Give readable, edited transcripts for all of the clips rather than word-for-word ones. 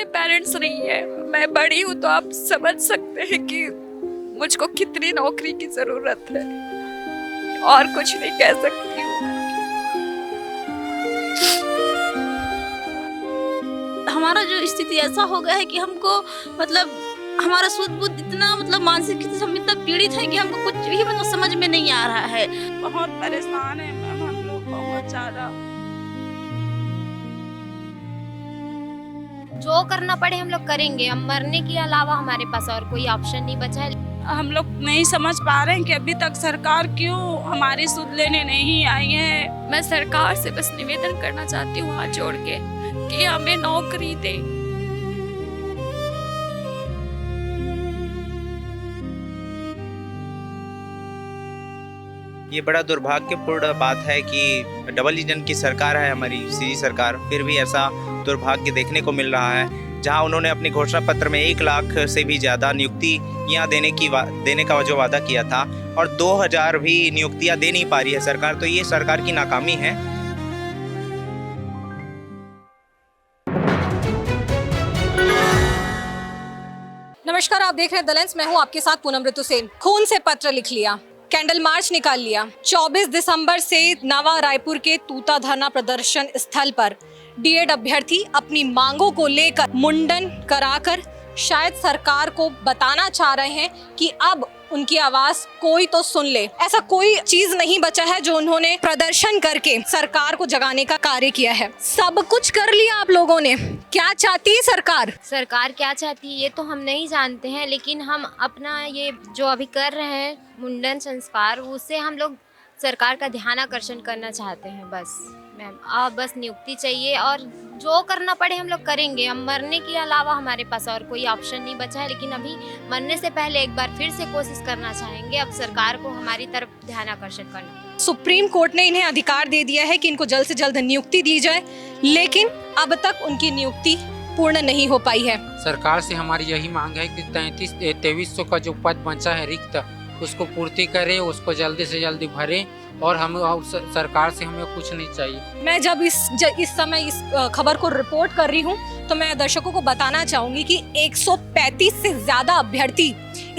मेरे पेरेंट्स नहीं है, मैं बड़ी हूँ, तो आप समझ सकते हैं कि मुझको कितनी नौकरी की जरूरत है। और कुछ नहीं कह सकती हूँ। हमारा जो स्थिति ऐसा हो गया है कि हमको मतलब हमारा सूझ बूझ इतना मतलब मानसिक स्थिति से हम इतना पीड़ित है कि हमको कुछ भी मतलब समझ में नहीं आ रहा है। बहुत परेशान है मैम हम लोग, बहुत ज्यादा। जो करना पड़े हम लोग करेंगे, हम मरने के अलावा हमारे पास और कोई ऑप्शन नहीं बचा है। हम लोग नहीं समझ पा रहे हैं कि अभी तक सरकार क्यों हमारी सुध लेने नहीं आई है। मैं सरकार से बस निवेदन करना चाहती हूँ हाथ जोड़ के कि हमें नौकरी दे। ये बड़ा दुर्भाग्यपूर्ण बात है कि डबल इंजन की सरकार है हमारी सीधी सरकार, फिर भी ऐसा दुर्भाग्य देखने को मिल रहा है, जहां उन्होंने अपने घोषणा पत्र में 1 लाख से भी ज़्यादा नियुक्तियां देने का जो वादा किया था और 2000 भी नियुक्तियां दे नहीं पा रही है सरकार। तो ये सरकार की नाकामी है। नमस्कार, आप देख रहे हैं द लेंस। मैं हूं आपके साथ पूनम ऋतु सेन। खून से पत्र लिख लिया, कैंडल मार्च निकाल लिया। 24 दिसंबर से नवा रायपुर के तूता धरना प्रदर्शन स्थल पर डीएड अभ्यर्थी अपनी मांगों को लेकर मुंडन कराकर शायद सरकार को बताना चाह रहे हैं कि अब उनकी आवाज कोई तो सुन ले। ऐसा कोई चीज नहीं बचा है जो उन्होंने प्रदर्शन करके सरकार को जगाने का कार्य किया है। सब कुछ कर लिया आप लोगों ने। क्या चाहती है सरकार? सरकार क्या चाहती है ये तो हम नहीं जानते हैं, लेकिन हम अपना ये जो अभी कर रहे हैं मुंडन संस्कार, उससे हम लोग सरकार का ध्यान आकर्षण करना चाहते हैं। बस मैम, आप बस नियुक्ति चाहिए और जो करना पड़े हम लोग करेंगे। हम मरने के अलावा हमारे पास और कोई ऑप्शन नहीं बचा है, लेकिन अभी मरने से पहले एक बार फिर से कोशिश करना चाहेंगे अब सरकार को हमारी तरफ ध्यान आकर्षण करना। सुप्रीम कोर्ट ने इन्हें अधिकार दे दिया है कि इनको जल्द से जल्द नियुक्ति दी जाए, लेकिन अब तक उनकी नियुक्ति पूर्ण नहीं हो पाई है। सरकार से हमारी यही मांग है कि 2300 का जो पद बचा है रिक्त, उसको पूर्ति करे, उसको जल्दी से जल्दी भरे और हम सरकार से हमें कुछ नहीं चाहिए। मैं जब इस समय इस खबर को रिपोर्ट कर रही हूँ तो मैं दर्शकों को बताना चाहूंगी कि 135 से ज्यादा अभ्यर्थी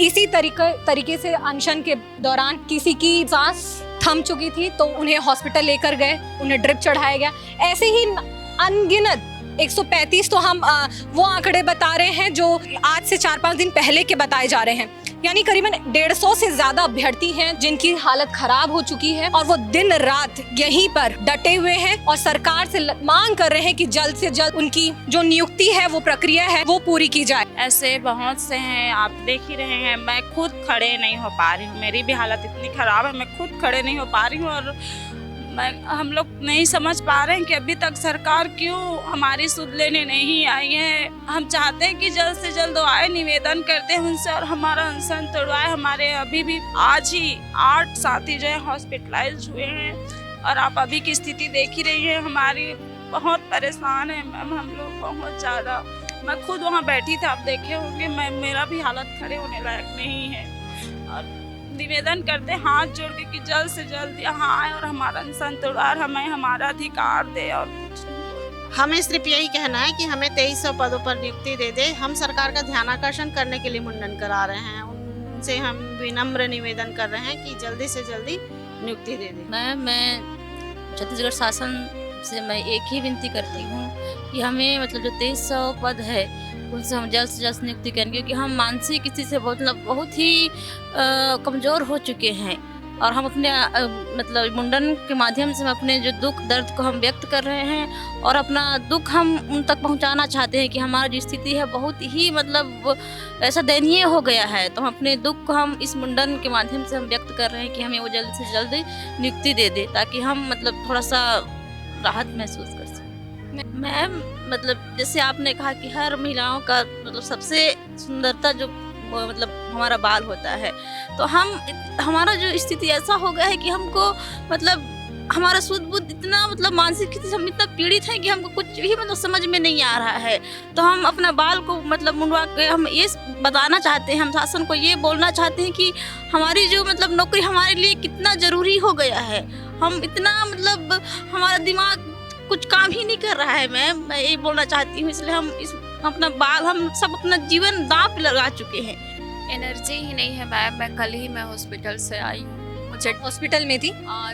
इसी तरीके से अनशन के दौरान किसी की सांस थम चुकी थी तो उन्हें हॉस्पिटल लेकर गए, उन्हें ड्रिप चढ़ाया गया। ऐसे ही अनगिनत 135 तो हम वो आंकड़े बता रहे हैं जो आज से 4-5 दिन पहले के बताए जा रहे हैं, यानी करीबन 150 से ज्यादा अभ्यर्थी हैं जिनकी हालत खराब हो चुकी है और वो दिन रात यहीं पर डटे हुए हैं और सरकार से मांग कर रहे हैं कि जल्द से जल्द उनकी जो नियुक्ति है, वो प्रक्रिया है, वो पूरी की जाए। ऐसे बहुत से हैं, आप देख ही रहे हैं। मैं खुद खड़े नहीं हो पा रही हूँ, मेरी भी हालत इतनी खराब है, मैं खुद खड़े नहीं हो पा रही हूँ। और हम लोग नहीं समझ पा रहे हैं कि अभी तक सरकार क्यों हमारी सुध लेने नहीं आई है। हम चाहते हैं कि जल्द से जल्द वो आए, निवेदन करते हैं उनसे और हमारा अनशन तोड़वाए। हमारे अभी भी आज ही 8 साथी जो है हॉस्पिटलाइज हुए हैं और आप अभी की स्थिति देख ही रही हैं हमारी। बहुत परेशान है मैम हम लोग, बहुत ज़्यादा। मैं खुद वहाँ बैठी थी, आप देखे होंगे, मेरा भी हालत खड़े होने लायक नहीं है। और निवेदन करते हाथ जोड़ के कि जल्द से जल्द यहाँ आए और हमारा अनशन तोड़वाए, हमें हमारा अधिकार दे। और हमें सिर्फ यही कहना है कि हमें 2300 पदों पर नियुक्ति दे दे। हम सरकार का ध्यान आकर्षण करने के लिए मुंडन करा रहे हैं, उनसे हम विनम्र निवेदन कर रहे हैं कि जल्दी से जल्दी नियुक्ति दे दे। मैं छत्तीसगढ़ शासन से मैं एक ही विनती करती हूँ कि हमें मतलब जो 2300 पद है उनसे हम जल्द से जल्द नियुक्ति करें, क्योंकि हम मानसिक स्थिति से बहुत ही कमज़ोर हो चुके हैं और हम अपने मतलब मुंडन के माध्यम से हम अपने जो दुख दर्द को हम व्यक्त कर रहे हैं और अपना दुख हम उन तक पहुंचाना चाहते हैं कि हमारी जो स्थिति है बहुत ही मतलब ऐसा दयनीय हो गया है। तो हम अपने दुख को हम इस मुंडन के माध्यम से हम व्यक्त कर रहे हैं कि हमें वो जल्द से जल्द नियुक्ति दे दे, ताकि हम मतलब थोड़ा सा राहत महसूस कर सकें। मैम, मतलब जैसे आपने कहा कि हर महिलाओं का मतलब सबसे सुंदरता जो मतलब हमारा बाल होता है, तो हमारा जो स्थिति ऐसा हो गया है कि हमको मतलब हमारा सूझ बूझ इतना मतलब मानसिक स्थिति से हम इतना पीड़ित हैं कि हमको कुछ भी मतलब समझ में नहीं आ रहा है। तो हम अपना बाल को मतलब मुंडवा के हम ये बताना चाहते हैं, हम शासन को ये बोलना चाहते हैं कि हमारी जो मतलब नौकरी हमारे लिए कितना ज़रूरी हो गया है। हम इतना मतलब हमारा दिमाग कुछ काम ही नहीं कर रहा है। मैं यही बोलना चाहती हूँ, इसलिए हम इस अपना बाल, हम सब अपना जीवन दांव पे लगा चुके हैं। एनर्जी ही नहीं है मैम। मैं हॉस्पिटल से आई हूँ। मुझे हॉस्पिटल में थी?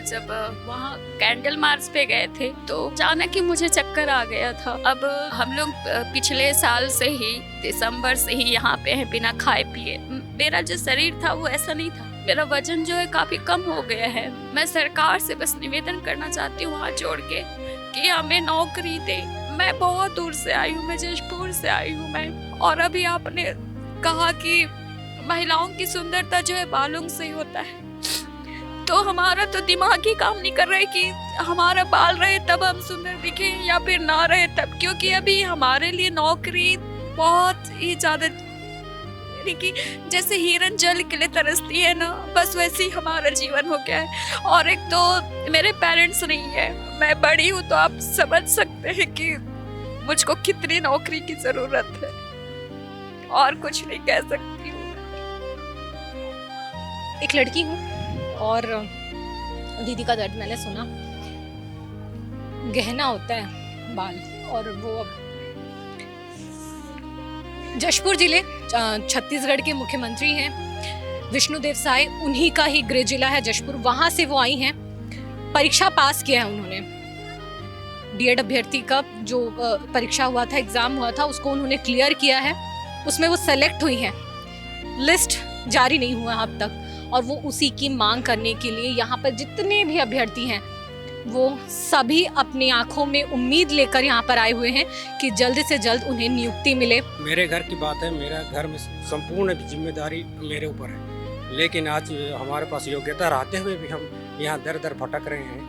जब वहाँ कैंडल मार्च पे गए थे तो अचानक ही मुझे चक्कर आ गया था। अब हम लोग पिछले साल से ही, दिसंबर से ही यहाँ पे हैं बिना खाए पिए। मेरा जो शरीर था वो ऐसा नहीं था। मेरा वजन जो है काफी कम हो गया है। मैं सरकार से बस निवेदन करना चाहती हूँ हाथ जोड़ के कि हमें नौकरी दे। मैं बहुत दूर से आई हूँ, मैं जशपुर से आई हूँ मैं। और अभी आपने कहा कि महिलाओं की सुंदरता जो है बालों से ही होता है, तो हमारा तो दिमाग ही काम नहीं कर रहा है कि हमारा बाल रहे तब हम सुंदर दिखे या फिर ना रहे तब, क्योंकि अभी हमारे लिए नौकरी बहुत ही ज्यादा, कि जैसे हिरन जल के लिए तरसती है ना, बस वैसे ही हमारा जीवन हो गया है। और एक तो मेरे पेरेंट्स नहीं है, मैं बड़ी हूँ, तो आप समझ सकते हैं कि मुझको कितनी नौकरी की जरूरत है। और कुछ नहीं कह सकती हूँ। एक लड़की हूँ और दीदी का दर्द मैंने सुना। गहना होता है बाल, और वो अब जशपुर जिले छत्तीसगढ़ के मुख्यमंत्री हैं विष्णुदेव साय, उन्हीं का ही गृह जिला है जशपुर। वहां से वो आई हैं। परीक्षा पास किया है उन्होंने। बीएड अभ्यर्थी का जो परीक्षा हुआ था, एग्जाम हुआ था, उसको उन्होंने क्लियर किया है। उसमें वो सेलेक्ट हुई हैं। लिस्ट जारी नहीं हुआ अब तक, और वो उसी की मांग करने के लिए यहाँ पर जितने भी अभ्यर्थी हैं वो सभी अपनी आंखों में उम्मीद लेकर यहाँ पर आए हुए हैं कि जल्द से जल्द उन्हें नियुक्ति मिले। मेरे घर की बात है, मेरा घर में संपूर्ण जिम्मेदारी मेरे ऊपर है, लेकिन आज हमारे पास योग्यता रहते हुए भी हम यहाँ दर दर भटक रहे हैं,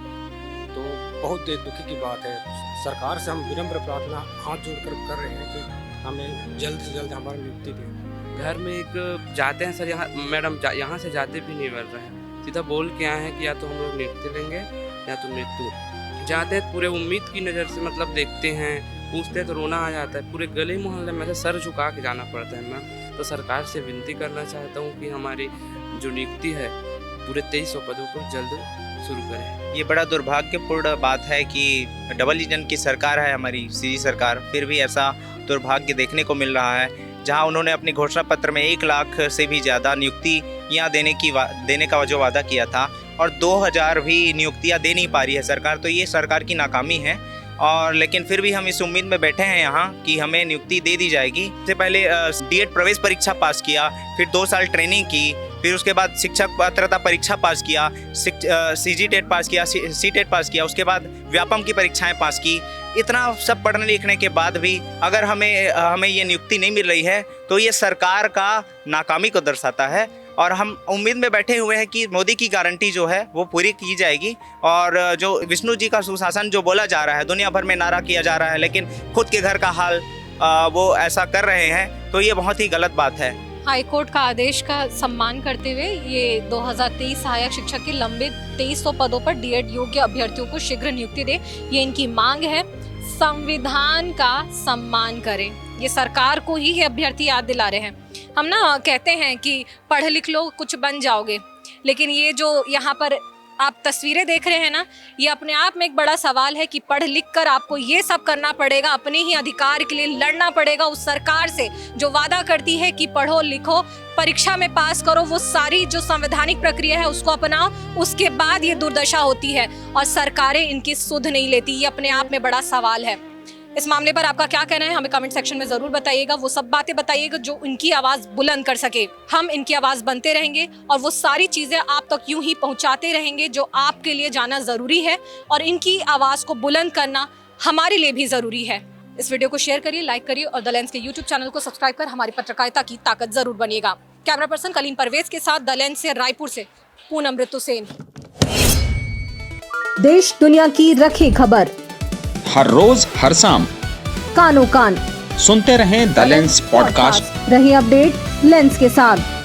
तो बहुत दुखी की बात है। सरकार से हम विनम्र प्रार्थना हाथ जोड़कर कर रहे हैं कि हमें जल्द से जल्द हमारी नियुक्ति दें। घर में एक जाते हैं सर, यहाँ मैडम यहाँ से जाते भी नहीं मिल रहे हैं, सीधा बोल के आए हैं कि या तो हम लोग नियुक्ति लेंगे या तो मृत्यु। जाते हैं पूरे उम्मीद की नज़र से मतलब देखते हैं, पूछते हैं तो रोना आ जाता है। पूरे गली मोहल्ले में से सर झुका के जाना पड़ता है मैम। तो सरकार से विनती करना चाहता हूँ कि हमारी जो नियुक्ति है पूरे 2300 पदों को जल्द शुरू करें। ये बड़ा दुर्भाग्यपूर्ण बात है कि डबल इंजन की सरकार है हमारी सीजी सरकार, फिर भी ऐसा दुर्भाग्य देखने को मिल रहा है जहां उन्होंने अपने घोषणा पत्र में 1 लाख से भी ज़्यादा नियुक्तियाँ देने का जो वादा किया था, और 2000 भी नियुक्तियाँ दे नहीं पा रही है सरकार। तो ये सरकार की नाकामी है। और लेकिन फिर भी हम इस उम्मीद में बैठे हैं यहाँ कि हमें नियुक्ति दे दी जाएगी। इससे पहले डीएड प्रवेश परीक्षा पास किया, फिर 2 साल ट्रेनिंग की, फिर उसके बाद शिक्षक पात्रता परीक्षा पास किया, सीजी टेट पास किया, सी टेट पास किया, उसके बाद व्यापम की परीक्षाएं पास की। इतना सब पढ़ने लिखने के बाद भी अगर हमें ये नियुक्ति नहीं मिल रही है तो ये सरकार का नाकामी को दर्शाता है। और हम उम्मीद में बैठे हुए हैं कि मोदी की गारंटी जो है वो पूरी की जाएगी। और जो विष्णु जी का सुशासन जो बोला जा रहा है, दुनिया भर में नारा किया जा रहा है, लेकिन खुद के घर का हाल वो ऐसा कर रहे हैं, तो ये बहुत ही गलत बात है। हाईकोर्ट का आदेश का सम्मान करते हुए ये 2023 सहायक शिक्षक के लंबित 2300 पदों पर डीएड योग्य अभ्यर्थियों को शीघ्र नियुक्ति दे, ये इनकी मांग है। संविधान का सम्मान करें, ये सरकार को ही ये अभ्यर्थी याद दिला रहे हैं। हम ना कहते हैं कि पढ़ लिख लो कुछ बन जाओगे, लेकिन ये जो यहाँ पर आप तस्वीरें देख रहे हैं ना, ये अपने आप में एक बड़ा सवाल है कि पढ़ लिख कर आपको ये सब करना पड़ेगा, अपने ही अधिकार के लिए लड़ना पड़ेगा उस सरकार से जो वादा करती है कि पढ़ो लिखो, परीक्षा में पास करो, वो सारी जो संवैधानिक प्रक्रिया है उसको अपनाओ, उसके बाद ये दुर्दशा होती है और सरकारें इनकी सुध नहीं लेती। ये अपने आप में बड़ा सवाल है। इस मामले पर आपका क्या कहना है हमें कमेंट सेक्शन में जरूर बताइएगा। वो सब बातें बताइएगा जो इनकी आवाज बुलंद कर सके। हम इनकी आवाज बनते रहेंगे और वो सारी चीजें आप तक यूं ही पहुंचाते रहेंगे जो आपके लिए जाना जरूरी है, और इनकी आवाज को बुलंद करना हमारे लिए भी जरूरी है। इस वीडियो को शेयर करिए, लाइक करिए और द लेंस के यूट्यूब चैनल को सब्सक्राइब कर हमारी पत्रकारिता की ताकत जरूर बनिएगा। कैमरा पर्सन कलीम परवेज के साथ द लेंस से रायपुर से पूनम ऋतु सेन। देश दुनिया की रखी खबर हर रोज हर शाम कानो कान सुनते रहें द लेंस पॉडकास्ट। रहिए अपडेट लेंस के साथ।